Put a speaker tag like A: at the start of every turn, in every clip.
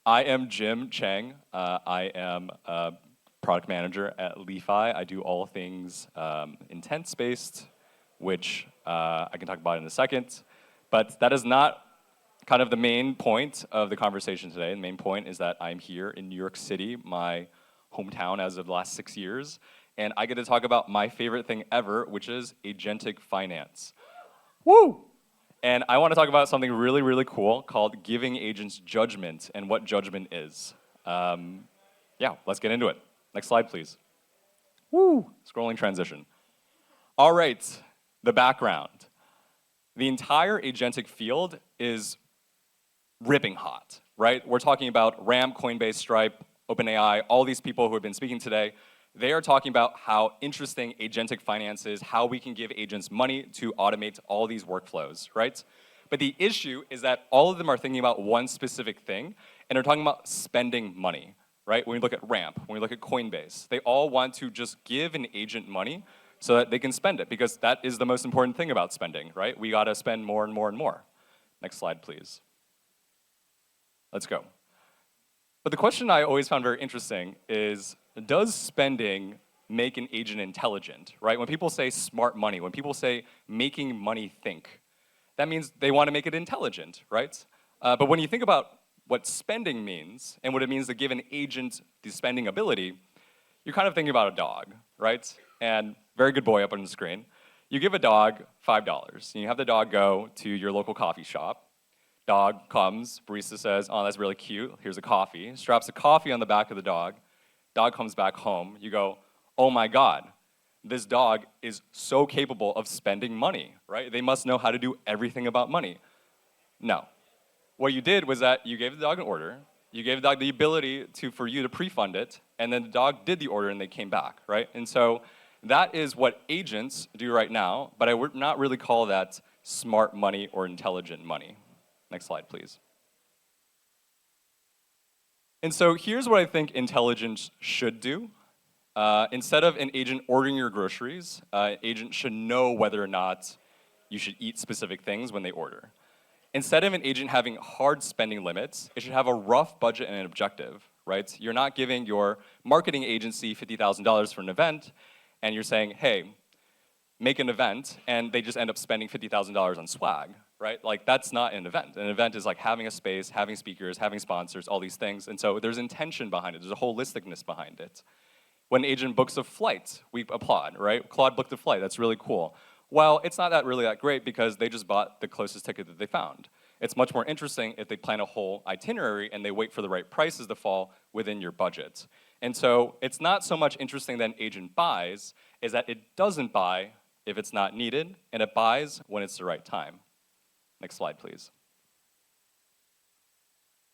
A: I am Chang. I am a product manager at LI.FI. I do all things intents-based, which I can talk about in a second. But that is not kind of the main point of the conversation today. The main point is that I'm here in New York City, my hometown as of the last 6 years, and I get to talk about my favorite thing ever, which is agentic finance. Woo! And I want to talk about something really, really cool called giving agents judgment and what judgment is. Yeah, let's get into it. Next slide, please. Woo! Scrolling transition. All right, the background. The entire agentic field is ripping hot, right? We're talking about Ramp, Coinbase, Stripe, OpenAI, all these people who have been speaking today. They are talking about how interesting agentic finance is, how we can give agents money to automate all these workflows, right? But the issue is that all of them are thinking about one specific thing, and they're talking about spending money, right? When we look at Ramp, when we look at Coinbase, they all want to just give an agent money so that they can spend it, because that is the most important thing about spending, right? We gotta spend more and more and more. Next slide, please. Let's go. But the question I always found very interesting is, does spending make an agent intelligent, right? When people say smart money, when people say making money think, that means they want to make it intelligent, right? But when you think about what spending means and what it means to give an agent the spending ability, you're kind of thinking about a dog, right? And very good boy up on the screen. You give a dog $5, and you have the dog go to your local coffee shop. Dog comes, barista says, oh, that's really cute, here's a coffee. Straps a coffee on the back of the dog. Dog comes back home. You go, oh my God, this dog is so capable of spending money, right? They must know how to do everything about money. No. What you did was that you gave the dog an order, you gave the dog the ability for you to pre-fund it, and then the dog did the order and they came back, right? And so that is what agents do right now, but I would not really call that smart money or intelligent money. Next slide, please. And so here's what I think intelligence should do. Instead of an agent ordering your groceries, an agent should know whether or not you should eat specific things when they order. Instead of an agent having hard spending limits, it should have a rough budget and an objective, right? You're not giving your marketing agency $50,000 for an event, and you're saying, hey, make an event, and they just end up spending $50,000 on swag, right? Like, that's not an event. An event is like having a space, having speakers, having sponsors, all these things. And so there's intention behind it. There's a holisticness behind it. When an agent books a flight, we applaud, right? Claude booked a flight. That's really cool. Well, it's not really that great because they just bought the closest ticket that they found. It's much more interesting if they plan a whole itinerary and they wait for the right prices to fall within your budget. And so it's not so much interesting that an agent buys, is that it doesn't buy if it's not needed, and it buys when it's the right time. Next slide, please.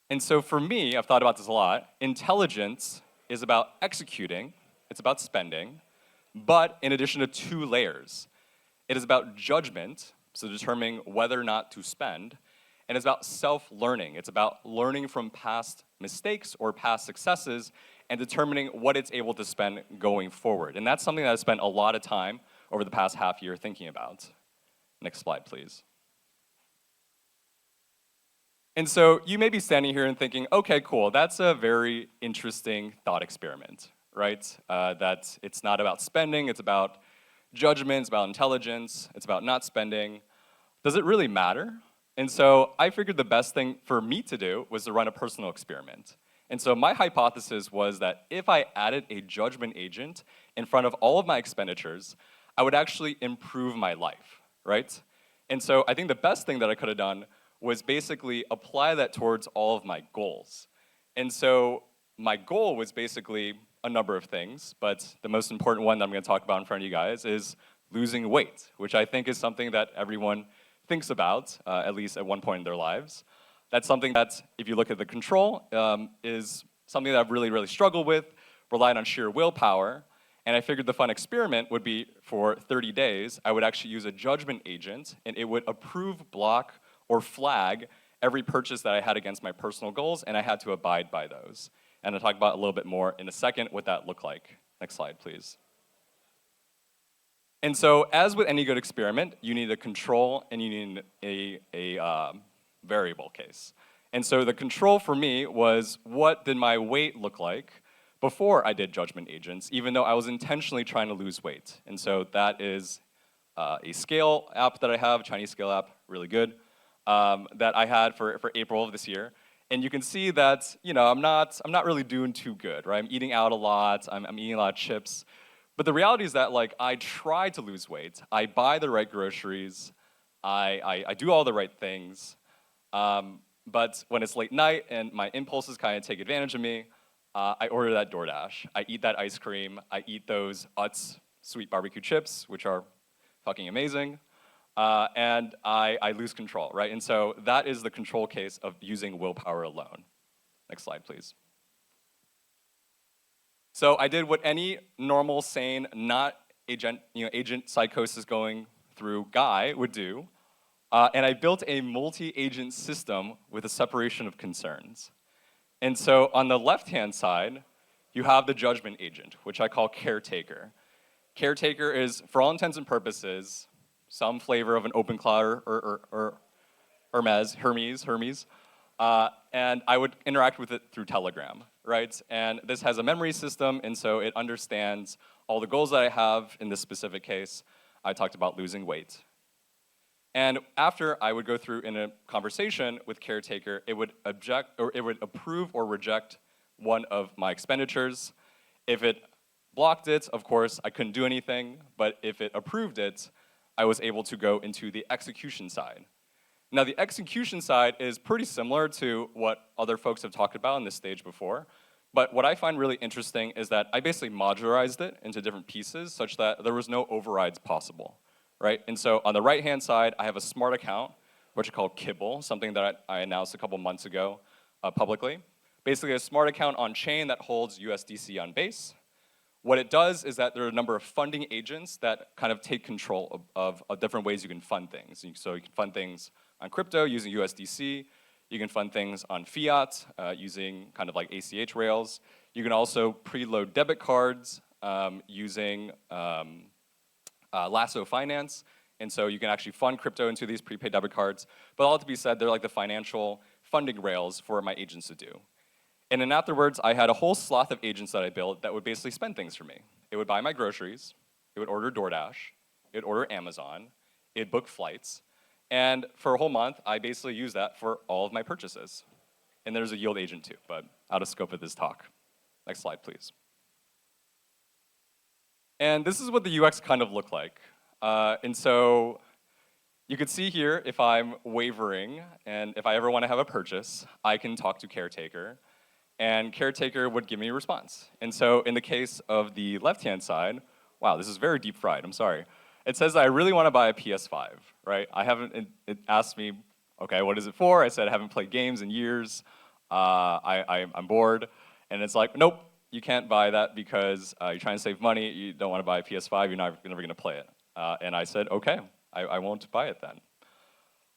A: And so for me, I've thought about this a lot. Intelligence is about executing, it's about spending, but in addition to 2 layers. It is about judgment, so determining whether or not to spend, and it's about self-learning. It's about learning from past mistakes or past successes and determining what it's able to spend going forward. And that's something that I've spent a lot of time over the past half year thinking about. Next slide, please. And so you may be standing here and thinking, okay, cool, that's a very interesting thought experiment, right? That it's not about spending, it's about judgment, it's about intelligence, it's about not spending. Does it really matter? And so I figured the best thing for me to do was to run a personal experiment. And so my hypothesis was that if I added a judgment agent in front of all of my expenditures, I would actually improve my life, right? And so I think the best thing that I could have done was basically apply that towards all of my goals. And so my goal was basically a number of things, but the most important one that I'm gonna talk about in front of you guys is losing weight, which I think is something that everyone thinks about, at least at one point in their lives. That's something that, if you look at the control, is something that I've really struggled with, relied on sheer willpower, and I figured the fun experiment would be for 30 days, I would actually use a judgment agent, and it would approve, block, or flag every purchase that I had against my personal goals, and I had to abide by those. And I'll talk about a little bit more in a second what that looked like. Next slide, please. And so, as with any good experiment, you need a control and you need a variable case. And so the control for me was, what did my weight look like before I did judgment agents, even though I was intentionally trying to lose weight. And so that is a scale app that I have, a Chinese scale app, really good, that I had for April of this year. And you can see that, I'm not really doing too good, right? I'm eating out a lot, I'm eating a lot of chips. But the reality is that, like, I try to lose weight. I buy the right groceries. I do all the right things. But when it's late night and my impulses kind of take advantage of me, I order that DoorDash. I eat that ice cream. I eat those Utz sweet barbecue chips, which are fucking amazing. And I lose control, right? And so that is the control case of using willpower alone. Next slide, please. So I did what any normal, sane, not agent psychosis going through guy would do, and I built a multi-agent system with a separation of concerns. And so on the left-hand side, you have the judgment agent, which I call caretaker. Caretaker is, for all intents and purposes, some flavor of an open cloud or Hermes, and I would interact with it through Telegram, right? And this has a memory system, and so it understands all the goals that I have. In this specific case, I talked about losing weight. And after I would go through in a conversation with caretaker, it would approve or reject one of my expenditures. If it blocked it, of course, I couldn't do anything, but if it approved it, I was able to go into the execution side. Now, the execution side is pretty similar to what other folks have talked about on this stage before, but what I find really interesting is that I basically modularized it into different pieces such that there was no overrides possible, right? And so on the right-hand side, I have a smart account, which I call Kibble, something that I announced a couple months ago publicly. Basically, a smart account on chain that holds USDC on Base. What it does is that there are a number of funding agents that kind of take control of different ways you can fund things. So you can fund things on crypto using USDC. You can fund things on fiat using kind of like ACH rails. You can also preload debit cards using Lasso Finance. And so you can actually fund crypto into these prepaid debit cards. But all to be said, they're like the financial funding rails for my agents to do. And then afterwards, I had a whole swath of agents that I built that would basically spend things for me. It would buy my groceries. It would order DoorDash. It would order Amazon. It would book flights. And for a whole month, I basically used that for all of my purchases. And there's a yield agent too, but out of scope of this talk. Next slide, please. And this is what the UX kind of looked like. And so you could see here, if I'm wavering, and if I ever want to have a purchase, I can talk to caretaker. And caretaker would give me a response. And so in the case of the left-hand side, wow, this is very deep fried, I'm sorry. It says that I really want to buy a PS5, right? It asked me, okay, what is it for? I said I haven't played games in years. I'm bored. And it's like, nope, you can't buy that because you're trying to save money. You don't want to buy a PS5. You're never going to play it. And I said, okay, I won't buy it then.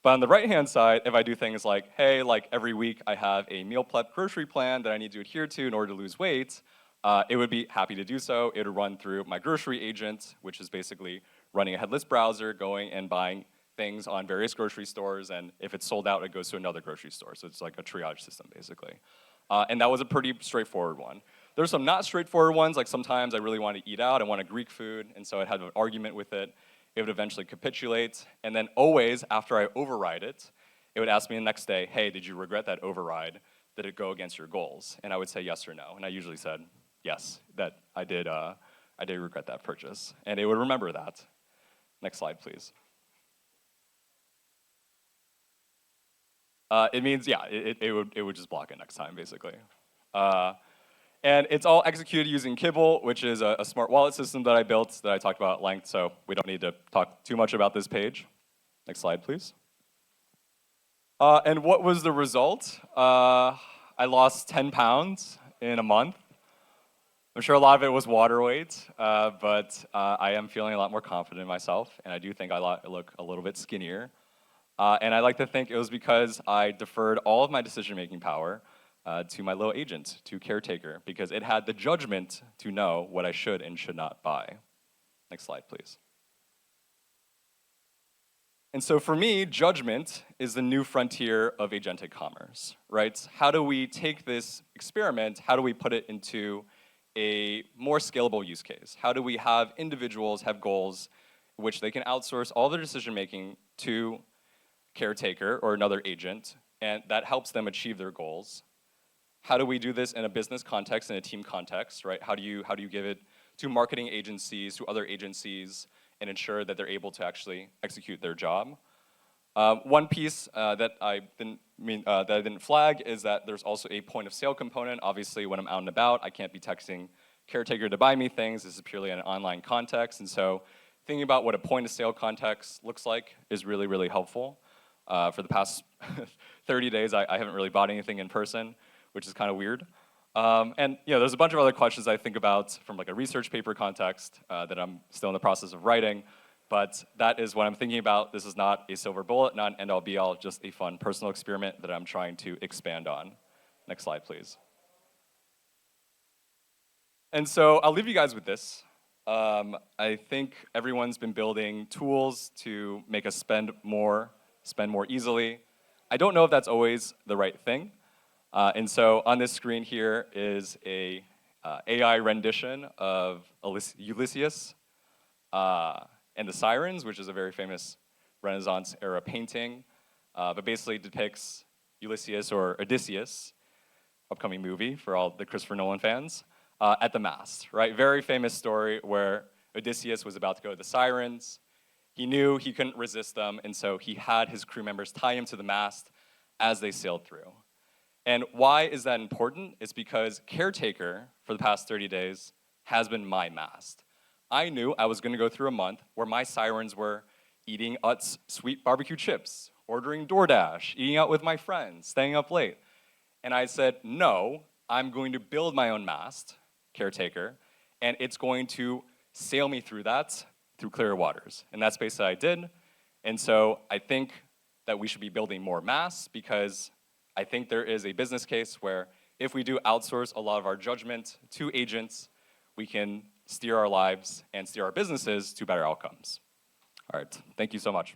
A: But on the right-hand side, if I do things like, hey, like every week I have a meal prep grocery plan that I need to adhere to in order to lose weight, it would be happy to do so. It would run through my grocery agent, which is basically running a headless browser, going and buying things on various grocery stores, and if it's sold out, it goes to another grocery store. So it's like a triage system, basically. And that was a pretty straightforward one. There's some not straightforward ones, like sometimes I really want to eat out, I want a Greek food, and so I'd have an argument with it. It would eventually capitulate, and then always, after I override it, it would ask me the next day, hey, did you regret that override? Did it go against your goals? And I would say yes or no, and I usually said yes, that I did regret that purchase, and it would remember that. Next slide, please. It means, yeah, it would just block it next time, basically. And it's all executed using Kibble, which is a smart wallet system that I built that I talked about at length, so we don't need to talk too much about this page. Next slide, please. And what was the result? I lost 10 pounds in a month. I'm sure a lot of it was water weight, but I am feeling a lot more confident in myself, and I do think I look a little bit skinnier. And I like to think it was because I deferred all of my decision-making power to my little agent, to caretaker, because it had the judgment to know what I should and should not buy. Next slide, please. And so for me, judgment is the new frontier of agentic commerce, right? How do we take this experiment, how do we put it into a more scalable use case? How do we have individuals have goals which they can outsource all their decision making to caretaker or another agent, and that helps them achieve their goals? How do we do this in a business context, in a team context, right? How do you give it to marketing agencies, to other agencies, and ensure that they're able to actually execute their job? One piece that I didn't flag is that there's also a point of sale component. Obviously, when I'm out and about, I can't be texting caretaker to buy me things. This is purely an online context, and so thinking about what a point of sale context looks like is really, really helpful. For the past 30 days, I haven't really bought anything in person, which is kind of weird. And there's a bunch of other questions I think about from like a research paper context that I'm still in the process of writing, but that is what I'm thinking about. This is not a silver bullet, not an end-all be-all, just a fun personal experiment that I'm trying to expand on. Next slide, please. And so I'll leave you guys with this. I think everyone's been building tools to make us spend more easily. I don't know if that's always the right thing. And so on this screen here is a AI rendition of Ulysses and the Sirens, which is a very famous Renaissance era painting, but basically depicts Ulysses or Odysseus, upcoming movie for all the Christopher Nolan fans, at the mast, right? Very famous story where Odysseus was about to go to the Sirens. He knew he couldn't resist them, and so he had his crew members tie him to the mast as they sailed through. And why is that important? It's because caretaker for the past 30 days has been my mast. I knew I was gonna go through a month where my sirens were eating Utz sweet barbecue chips, ordering DoorDash, eating out with my friends, staying up late. And I said, no, I'm going to build my own mast, caretaker, and it's going to sail me through that, through clearer waters. And that's basically what I did. And so I think that we should be building more masts because I think there is a business case where if we do outsource a lot of our judgment to agents, we can steer our lives and steer our businesses to better outcomes. All right, thank you so much.